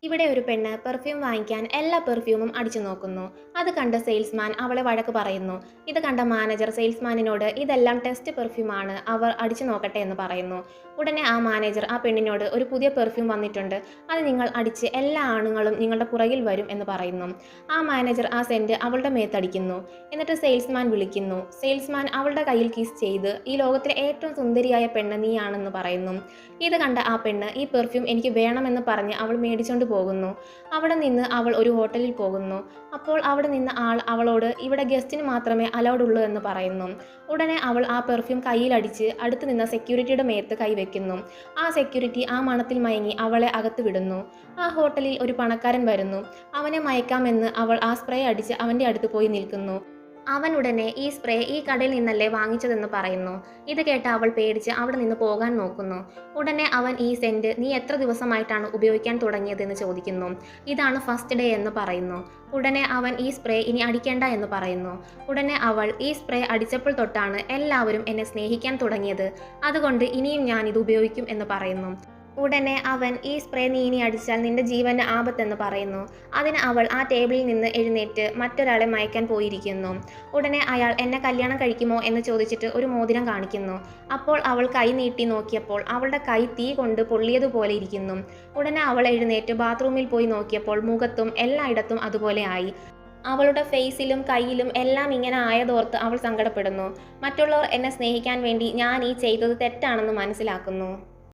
ഇവിടെ ഒരു പെണ്ണ് പെർഫ്യൂം വാങ്ങിക്കാൻ എല്ലാ പെർഫ്യൂമും അടിച്ചു നോക്കുന്നു. അത് കണ്ട സെയിൽസ്മാൻ അവളെ വഴക്ക് പറയുന്നു. ഇത് കണ്ട മാനേജർ സെയിൽസ്മാനിനോട് ഇതെല്ലാം ടെസ്റ്റ് പെർഫ്യൂമാണ്, അവർ അടിച്ചു നോക്കട്ടെ എന്ന് പറയുന്നു. ഉടനെ ആ മാനേജർ ആ പെണ്ണിനോട് ഒരു പുതിയ പെർഫ്യൂം വന്നിട്ടുണ്ട്, അത് നിങ്ങൾ അടിച്ച് എല്ലാ ആണുങ്ങളും നിങ്ങളുടെ പുറകിൽ വരും എന്ന് പറയുന്നു. ആ മാനേജർ ആ സെന്റ് അവളുടെ മേത്തടിക്കുന്നു. എന്നിട്ട് സെയിൽസ്മാൻ വിളിക്കുന്നു. സെയിൽസ്മാൻ അവളുടെ കയ്യിൽ കിസ് ചെയ്ത് ഈ ലോകത്തിലെ ഏറ്റവും സുന്ദരിയായ പെണ്ണ് നീയാണെന്ന് പറയുന്നു. ഇത് കണ്ട ആ പെണ്ണ് ഈ പെർഫ്യൂം എനിക്ക് വേണമെന്ന് പറഞ്ഞ് അവൾ മേടിച്ചുകൊണ്ട് പോകുന്നു. അവിടെ നിന്ന് അവൾ ഒരു ഹോട്ടലിൽ പോകുന്നു. അപ്പോൾ അവിടെ നിന്ന് ആൾ അവളോട് ഇവിടെ ഗസ്റ്റിന് മാത്രമേ അലൗഡ് ഉള്ളൂ എന്ന് പറയുന്നു. ഉടനെ അവൾ ആ പെർഫ്യൂം കയ്യിലടിച്ച് അടുത്ത് നിന്ന സെക്യൂരിറ്റിയുടെ മേത്ത് കൈവയ്ക്കുന്നു. ആ സെക്യൂരിറ്റി ആ മണത്തിൽ മയങ്ങി അവളെ അകത്ത് വിടുന്നു. ആ ഹോട്ടലിൽ ഒരു പണക്കാരൻ വരുന്നു. അവനെ മയക്കാമെന്ന് അവൾ ആ സ്പ്രേ അടിച്ച് അവൻ്റെ അടുത്ത് പോയി നിൽക്കുന്നു. അവൻ ഉടനെ ഈ സ്പ്രേ ഈ കടയിൽ നിന്നല്ലേ വാങ്ങിച്ചതെന്ന് പറയുന്നു. ഇത് കേട്ട അവൾ പേടിച്ച് അവിടെ നിന്ന് പോകാൻ നോക്കുന്നു. ഉടനെ അവൻ ഈ സെന്റ് നീ എത്ര ദിവസമായിട്ടാണ് ഉപയോഗിക്കാൻ തുടങ്ങിയതെന്ന് ചോദിക്കുന്നു. ഇതാണ് ഫസ്റ്റ് ഡേ എന്ന് പറയുന്നു. ഉടനെ അവൻ ഈ സ്പ്രേ ഇനി അടിക്കേണ്ട എന്ന് പറയുന്നു. ഉടനെ അവൾ ഈ സ്പ്രേ അടിച്ചപ്പോൾ തൊട്ടാണ് എല്ലാവരും എന്നെ സ്നേഹിക്കാൻ തുടങ്ങിയത്, അതുകൊണ്ട് ഇനിയും ഞാൻ ഇത് ഉപയോഗിക്കും എന്ന് പറയുന്നു. ഉടനെ അവൻ ഈ സ്പ്രേ നീ ഇനി അടിച്ചാൽ നിന്റെ ജീവന് ആപത്തെന്ന് പറയുന്നു. അതിന് അവൾ ആ ടേബിളിൽ നിന്ന് എഴുന്നേറ്റ് മറ്റൊരാളെ മയക്കാൻ പോയിരിക്കുന്നു. ഉടനെ അയാൾ എന്നെ കല്യാണം കഴിക്കുമോ എന്ന് ചോദിച്ചിട്ട് ഒരു മോതിരം കാണിക്കുന്നു. അപ്പോൾ അവൾ കൈ നീട്ടി നോക്കിയപ്പോൾ അവളുടെ കൈ തീ കൊണ്ട് പൊള്ളിയതുപോലെ ഇരിക്കുന്നു. ഉടനെ അവൾ എഴുന്നേറ്റ് ബാത്റൂമിൽ പോയി നോക്കിയപ്പോൾ മുഖത്തും എല്ലായിടത്തും അതുപോലെ ആയി. അവളുടെ ഫേസിലും കയ്യിലും എല്ലാം ഇങ്ങനെ ആയതോർത്ത് അവൾ സങ്കടപ്പെടുന്നു. മറ്റുള്ളവർ എന്നെ സ്നേഹിക്കാൻ വേണ്ടി ഞാൻ ഈ ചെയ്തത് തെറ്റാണെന്ന് മനസ്സിലാക്കുന്നു.